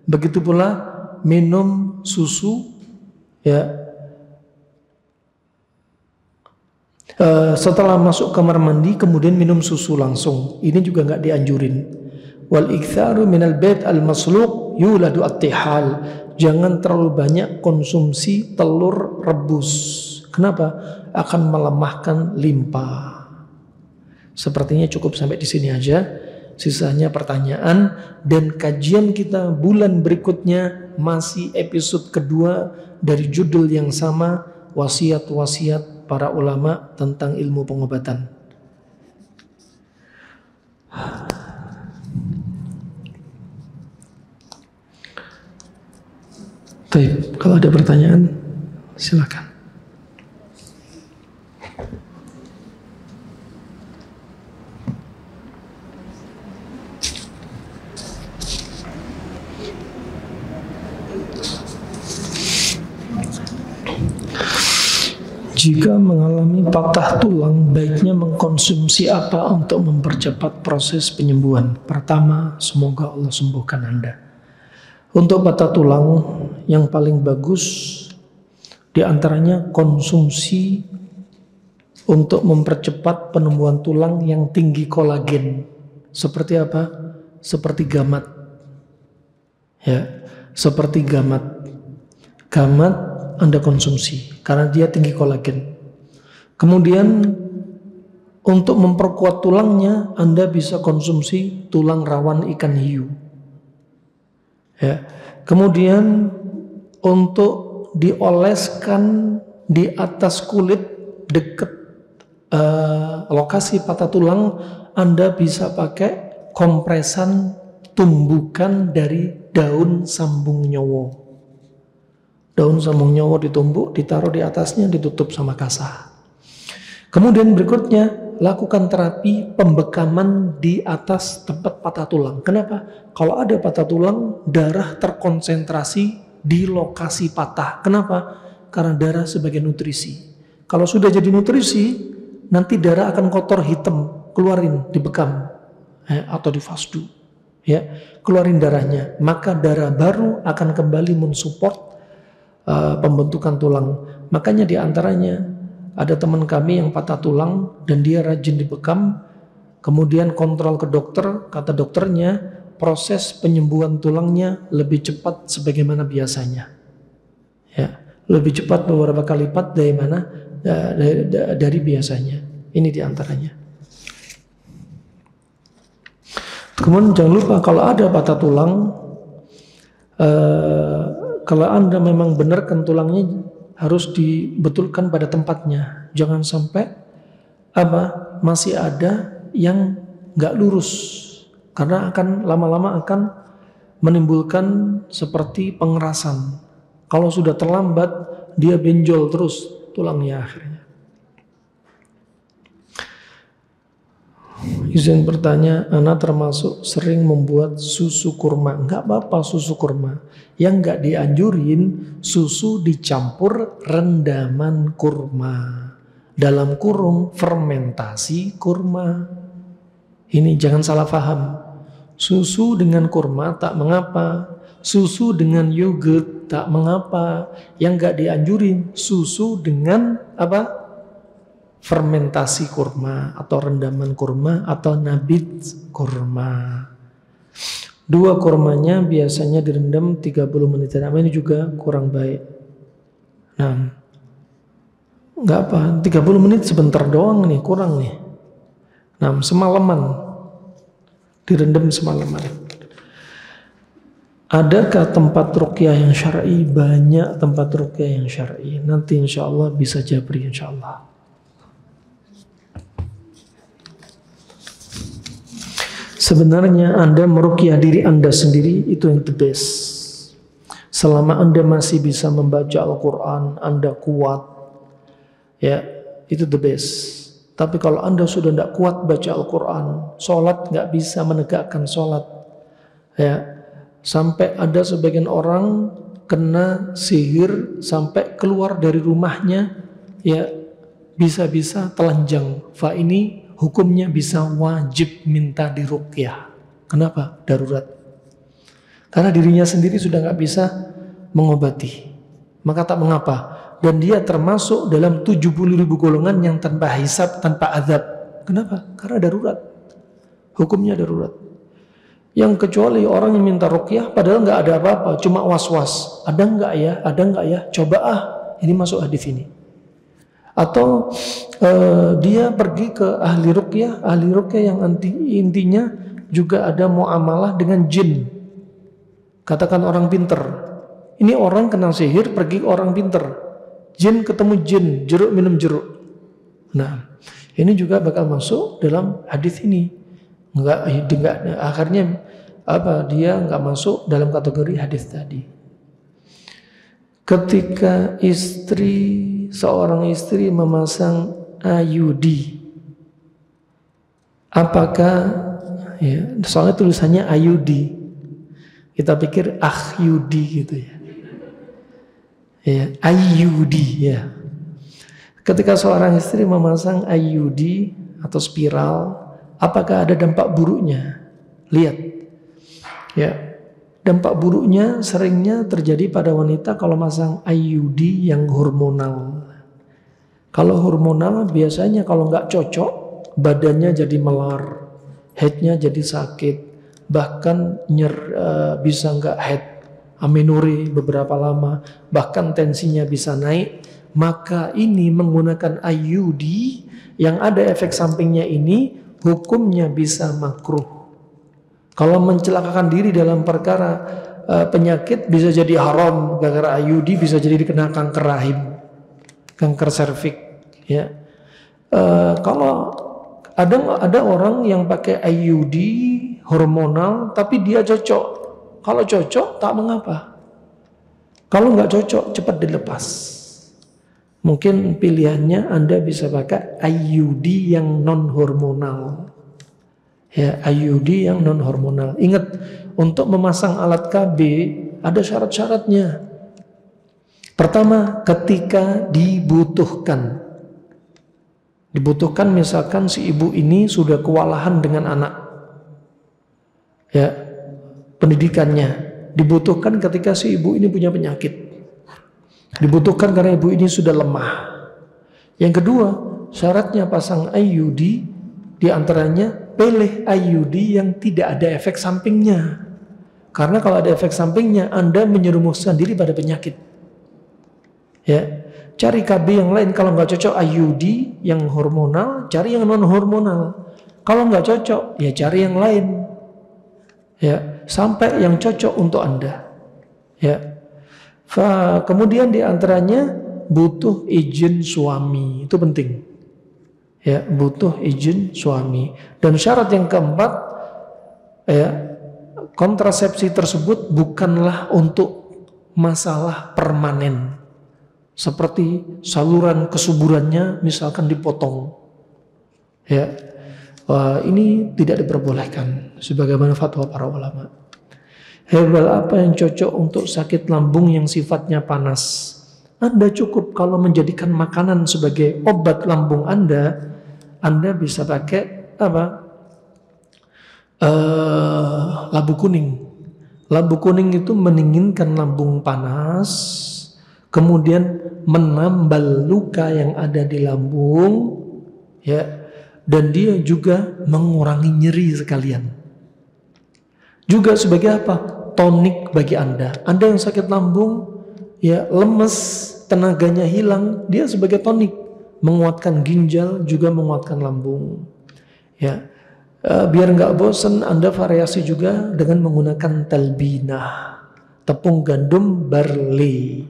[SPEAKER 1] Begitu pula minum susu, ya. Setelah masuk kamar mandi kemudian minum susu langsung. Ini juga nggak dianjurin. Wal iktharu minal bait al masluq yuladu at-tihal. Jangan terlalu banyak konsumsi telur rebus. Kenapa? Akan melemahkan limpa. Sepertinya cukup sampai di sini aja. Sisanya pertanyaan dan kajian kita bulan berikutnya masih episode kedua dari judul yang sama, wasiat-wasiat para ulama tentang ilmu pengobatan. Baik, kalau ada pertanyaan silakan. Jika mengalami patah tulang, baiknya mengkonsumsi apa untuk mempercepat proses penyembuhan? Pertama, semoga Allah sembuhkan Anda. Untuk patah tulang, yang paling bagus diantaranya konsumsi untuk mempercepat penumbuhan tulang yang tinggi kolagen. Seperti apa? Seperti gamat. Ya, seperti gamat. Gamat Anda konsumsi karena dia tinggi kolagen. Kemudian untuk memperkuat tulangnya Anda bisa konsumsi tulang rawan ikan hiu. Ya. Kemudian untuk dioleskan di atas kulit dekat lokasi patah tulang, Anda bisa pakai kompresan tumbukan dari daun sambung nyowo. Daun sambung nyowo ditumbuk, ditaruh di atasnya, ditutup sama kasa. Kemudian berikutnya, lakukan terapi pembekaman di atas tempat patah tulang. Kenapa? Kalau ada patah tulang, darah terkonsentrasi di lokasi patah. Kenapa? Karena darah sebagai nutrisi. Kalau sudah jadi nutrisi, nanti darah akan kotor hitam, keluarin, dibekam atau difasdu. ya, keluarin darahnya, maka darah baru akan kembali mensupport pembentukan tulang. Makanya diantaranya ada teman kami yang patah tulang dan dia rajin dibekam, kemudian kontrol ke dokter, kata dokternya proses penyembuhan tulangnya lebih cepat sebagaimana biasanya, ya, lebih cepat beberapa kali lipat dari mana dari biasanya. Ini diantaranya. Kemudian jangan lupa kalau ada patah tulang, kalau Anda memang benarkan tulangnya harus dibetulkan pada tempatnya. Jangan sampai masih ada yang nggak lurus, karena akan lama-lama akan menimbulkan seperti pengerasan. Kalau sudah terlambat, dia benjol terus tulangnya akhirnya. Izin bertanya, Ana termasuk sering membuat susu kurma. Enggak apa-apa susu kurma. Yang enggak dianjurin susu dicampur rendaman kurma. Dalam kurung fermentasi kurma. Ini jangan salah paham. Susu dengan kurma tak mengapa. Susu dengan yogurt tak mengapa. Yang enggak dianjurin susu dengan apa? Fermentasi kurma atau rendaman kurma atau nabit kurma. Dua kurmanya biasanya direndam 30 menit. Nah, ini juga kurang baik. Nah, enggak apa, 30 menit sebentar doang nih, kurang nih. Nah, semalaman. Direndam semalaman. Adakah tempat ruqyah yang syar'i? Banyak tempat ruqyah yang syar'i. Nanti insya Allah bisa jabri insya Allah. Sebenarnya Anda meruqyah diri Anda sendiri itu yang the best. Selama Anda masih bisa membaca Al-Quran, Anda kuat, ya itu the best. Tapi kalau Anda sudah tidak kuat baca Al-Quran, sholat nggak bisa menegakkan sholat, ya, sampai ada sebagian orang kena sihir sampai keluar dari rumahnya, ya bisa-bisa telanjang. Fa ini hukumnya bisa wajib minta diruqyah. Kenapa? Darurat. Karena dirinya sendiri sudah nggak bisa mengobati. Maka tak mengapa. Dan dia termasuk dalam 70.000 golongan yang tanpa hisab, tanpa azab. Kenapa? Karena darurat. Hukumnya darurat. Yang kecuali orang yang minta ruqyah padahal nggak ada apa-apa, cuma was-was. Ada nggak ya? Ada nggak ya? Coba ini masuk hadis ini. Atau dia pergi ke ahli ruqyah yang intinya juga ada muamalah dengan jin. Katakan orang pinter. Ini orang kena sihir pergi ke orang pinter. Jin ketemu jin, jeruk minum jeruk. Nah, ini juga bakal masuk dalam hadis ini. Enggak, akhirnya dia enggak masuk dalam kategori hadis tadi. Ketika seorang istri memasang IUD, apakah, ya, soalnya tulisannya IUD, kita pikir AHYUD gitu ya. Ya, IUD ya. Ketika seorang istri memasang IUD atau spiral, apakah ada dampak buruknya? Lihat, ya, dampak buruknya seringnya terjadi pada wanita kalau masang IUD yang hormonal. Kalau hormonal biasanya kalau nggak cocok, badannya jadi melar, headnya jadi sakit, bahkan bisa nggak head, amenorrhea beberapa lama, bahkan tensinya bisa naik. Maka ini menggunakan IUD yang ada efek sampingnya ini, hukumnya bisa makruh. Kalau mencelakakan diri dalam perkara penyakit bisa jadi haram, gara-gara IUD bisa jadi dikena kanker rahim, kanker serviks, ya. Kalau ada orang yang pakai IUD hormonal tapi dia cocok. Kalau cocok tak mengapa. Kalau nggak cocok cepat dilepas. Mungkin pilihannya Anda bisa pakai IUD yang non hormonal. Ya, IUD yang non hormonal. Ingat, untuk memasang alat KB ada syarat-syaratnya. Pertama, ketika dibutuhkan. Dibutuhkan misalkan si ibu ini sudah kewalahan dengan anak. Ya, pendidikannya. Dibutuhkan ketika si ibu ini punya penyakit. Dibutuhkan karena ibu ini sudah lemah. Yang kedua, syaratnya pasang IUD diantaranya pilih IUD yang tidak ada efek sampingnya. Karena kalau ada efek sampingnya, Anda menyerumuskan diri pada penyakit. Ya, cari KB yang lain. Kalau nggak cocok IUD yang hormonal, cari yang non hormonal. Kalau nggak cocok, ya cari yang lain. Ya, sampai yang cocok untuk Anda. Ya. Kemudian diantaranya butuh izin suami, itu penting. Ya, butuh izin suami. Dan syarat yang keempat, ya, kontrasepsi tersebut bukanlah untuk masalah permanen. Seperti saluran kesuburannya misalkan dipotong. Ya, ini tidak diperbolehkan sebagaimana fatwa para ulama. Herbal apa yang cocok untuk sakit lambung yang sifatnya panas? Anda cukup kalau menjadikan makanan sebagai obat lambung Anda bisa pakai apa? Labu kuning. Labu kuning itu mendinginkan lambung panas, kemudian menambal luka yang ada di lambung, ya, dan dia juga mengurangi nyeri sekalian. Juga sebagai apa? Tonik bagi Anda. Anda yang sakit lambung, ya lemes, tenaganya hilang, dia sebagai tonik, menguatkan ginjal, juga menguatkan lambung. Ya, biar nggak bosan, Anda variasi juga dengan menggunakan talbinah, tepung gandum barley,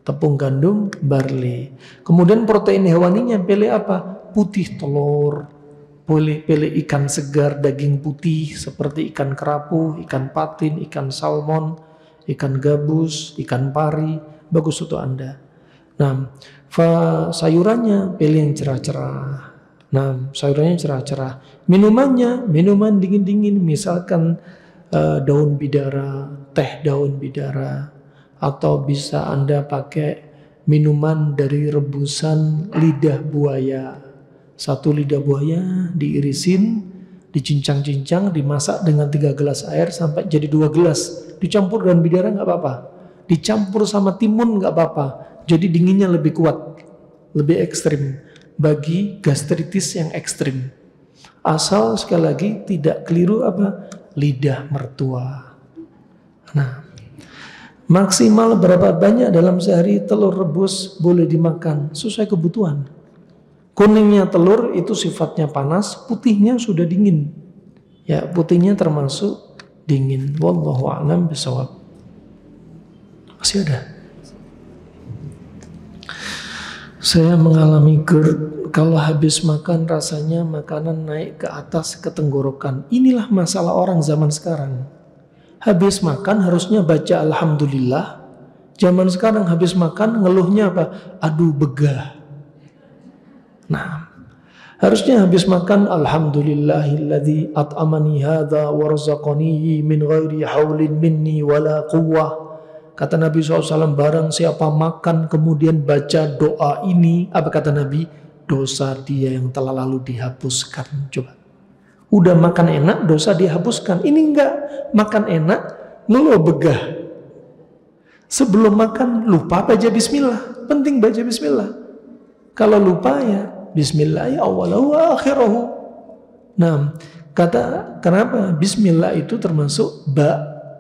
[SPEAKER 1] tepung gandum barley. Kemudian protein hewaninya pilih apa? Putih telur. Boleh pilih ikan segar daging putih seperti ikan kerapu, ikan patin, ikan salmon, ikan gabus, ikan pari, bagus untuk Anda. Nah, sayurannya pilih yang cerah-cerah. Nah, sayurannya cerah-cerah. Minumannya, minuman dingin-dingin, misalkan daun bidara, teh daun bidara, atau bisa Anda pakai minuman dari rebusan lidah buaya. 1 lidah buaya diirisin, dicincang-cincang, dimasak dengan 3 gelas air sampai jadi 2 gelas. Dicampur dengan bidara nggak apa-apa. Dicampur sama timun nggak apa-apa. Jadi dinginnya lebih kuat, lebih ekstrim bagi gastritis yang ekstrim. Asal sekali lagi tidak keliru apa? Lidah mertua. Nah, maksimal berapa banyak dalam sehari telur rebus boleh dimakan sesuai kebutuhan. Kuningnya telur itu sifatnya panas, putihnya sudah dingin. Ya, putihnya termasuk dingin. Wallahu a'lam bishawab. Masih ada? Saya mengalami GERD. Kalau habis makan rasanya makanan naik ke atas ke tenggorokan. Inilah masalah orang zaman sekarang. Habis makan harusnya baca alhamdulillah. Zaman sekarang habis makan ngeluhnya apa? Aduh begah. Nah, harusnya habis makan alhamdulillahilladzi at'amani hadza warzaqani min ghairi haulin minni wala quwwah. Kata Nabi SAW, barang siapa makan kemudian baca doa ini, apa kata Nabi? Dosa dia yang telah lalu dihapuskan. Coba. Udah makan enak, dosa dihapuskan. Ini enggak, makan enak, ngeluh begah. Sebelum makan lupa baca bismillah. Penting baca bismillah. Kalau lupa ya bismillah ya awalahu wa akhirahu. Nah, kenapa? Bismillah itu termasuk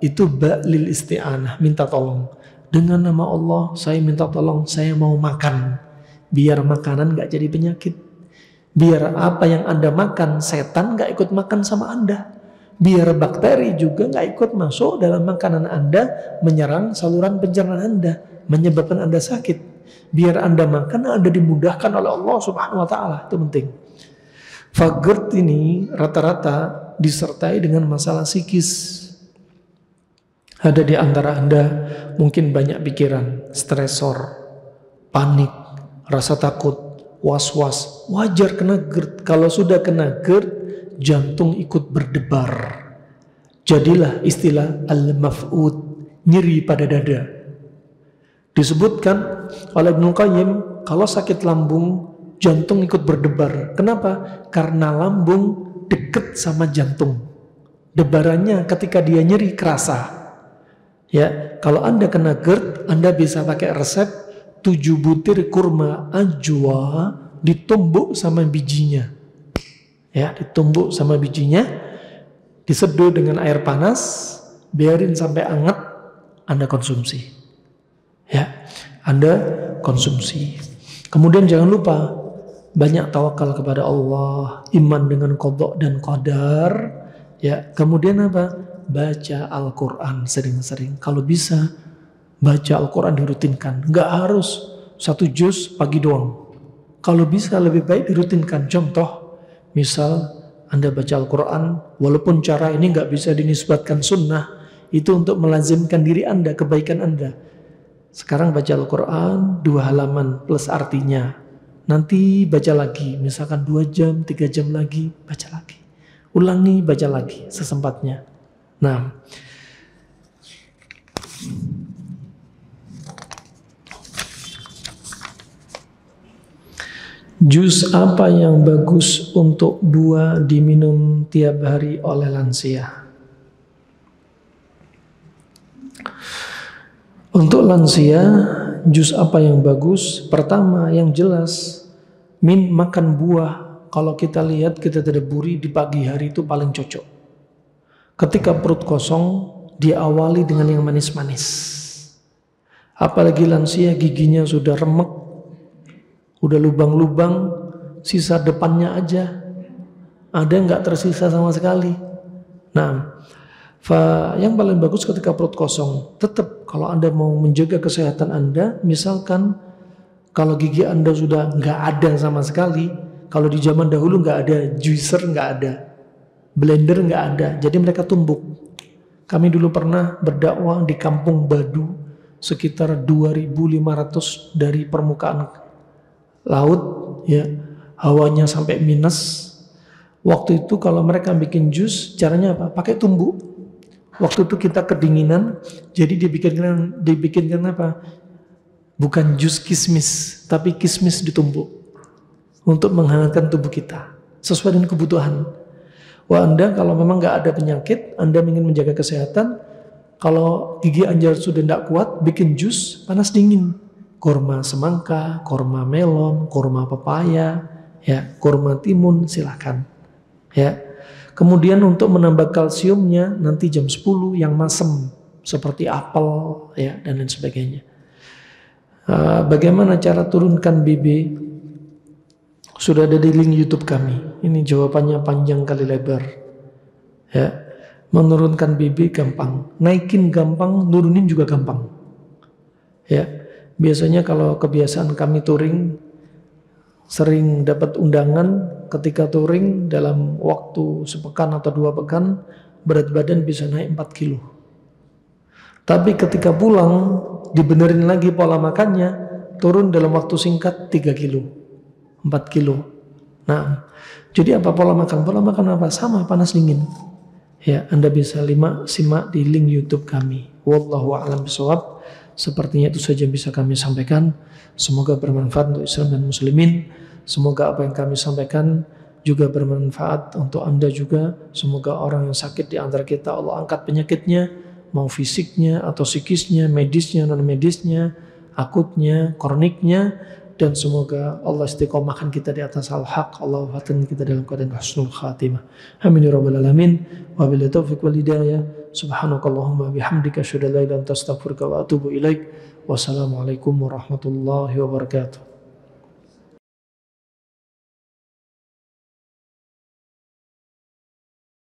[SPEAKER 1] itu lil isti'anah, minta tolong. Dengan nama Allah saya minta tolong, saya mau makan. Biar makanan gak jadi penyakit. Biar apa yang Anda makan, setan gak ikut makan sama Anda. Biar bakteri juga gak ikut masuk dalam makanan Anda, menyerang saluran pencernaan Anda, menyebabkan Anda sakit. Biar Anda makan, Anda dimudahkan oleh Allah Subhanahu wa Ta'ala. Itu penting. GERD ini rata-rata disertai dengan masalah psikis. Ada di antara Anda mungkin banyak pikiran, stresor, panik, rasa takut, was-was. Wajar kena GERD. Kalau sudah kena GERD, jantung ikut berdebar. Jadilah istilah al-maf'ud, nyeri pada dada. Disebutkan oleh Ibnu Qayyim, kalau sakit lambung, jantung ikut berdebar. Kenapa? Karena lambung dekat sama jantung. debarannya ketika dia nyeri kerasa. Ya, kalau Anda kena GERD, Anda bisa pakai resep 7 butir kurma ajwa ditumbuk sama bijinya. Ya, ditumbuk sama bijinya, diseduh dengan air panas, biarin sampai hangat, Anda konsumsi. Ya, Anda konsumsi. Kemudian jangan lupa banyak tawakal kepada Allah, iman dengan qada dan qadar. Ya, kemudian apa? Baca Al-Quran sering-sering. Kalau bisa baca Al-Quran dirutinkan. Nggak harus 1 juz pagi doang. Kalau bisa lebih baik dirutinkan. Contoh, misal Anda baca Al-Quran, walaupun cara ini nggak bisa dinisbatkan sunnah, itu untuk melazimkan diri Anda, kebaikan Anda. Sekarang baca Al-Quran 2 halaman plus artinya. Nanti baca lagi, misalkan 2 jam, 3 jam lagi, baca lagi. Ulangi, baca lagi sesempatnya. Nah, jus apa yang bagus untuk 2 diminum tiap hari oleh lansia? Untuk lansia, jus apa yang bagus? Pertama, yang jelas, makan buah. Kalau kita lihat, kita tadaburi di pagi hari itu paling cocok. Ketika perut kosong, diawali dengan yang manis-manis. Apalagi lansia, giginya sudah remek, udah lubang-lubang, sisa depannya aja. Ada nggak tersisa sama sekali. Nah, yang paling bagus ketika perut kosong, tetap kalau Anda mau menjaga kesehatan Anda, misalkan kalau gigi Anda sudah nggak ada sama sekali, kalau di zaman dahulu nggak ada juicer, nggak ada, blender nggak ada, jadi mereka tumbuk. Kami dulu pernah berdakwah di Kampung Badu, sekitar 2.500 dari permukaan laut, ya, hawanya sampai minus. Waktu itu kalau mereka bikin jus, caranya apa? Pakai tumbuk. Waktu itu kita kedinginan, jadi dibikinkan apa? Bukan jus kismis, tapi kismis ditumbuk untuk menghangatkan tubuh kita sesuai dengan kebutuhan. Wah, Anda kalau memang nggak ada penyakit, Anda ingin menjaga kesehatan, kalau gigi Anda sudah tidak kuat, bikin jus panas dingin. Kurma semangka, kurma melon, kurma pepaya, ya, kurma timun, silakan. Ya. Kemudian untuk menambah kalsiumnya nanti jam 10 yang masem seperti apel, ya, dan lain sebagainya. Bagaimana cara turunkan BB? Sudah ada di link YouTube kami. Ini jawabannya panjang kali lebar. Ya, menurunkan BB gampang, naikin gampang, nurunin juga gampang. Ya, biasanya kalau kebiasaan kami touring, sering dapat undangan. Ketika touring dalam waktu sepekan atau 2 pekan, berat badan bisa naik 4 kilo. Tapi ketika pulang, dibenerin lagi pola makannya, turun dalam waktu singkat 3 kilo, 4 kilo. Nah, jadi apa pola makan? Pola makan apa? Sama, panas dingin. Ya, Anda bisa simak di link YouTube kami. Wallahu a'lam bishawab. Sepertinya itu saja yang bisa kami sampaikan. Semoga bermanfaat untuk Islam dan Muslimin. Semoga apa yang kami sampaikan juga bermanfaat untuk Anda juga. Semoga orang yang sakit di antara kita Allah angkat penyakitnya, mau fisiknya atau psikisnya, medisnya, non-medisnya, akutnya, kroniknya, dan semoga Allah istiqomahkan kita di atas al-haq. Allah wafatkan kita dalam keadaan husnul khatimah. Amin ya rabbal alamin. Wabillahi taufiq wal hidayah. Subhanakallahumma bihamdika asyhadu an la ilaha illa anta astaghfiruka wa atubu ilaik. Wassalamualaikum warahmatullahi wabarakatuh.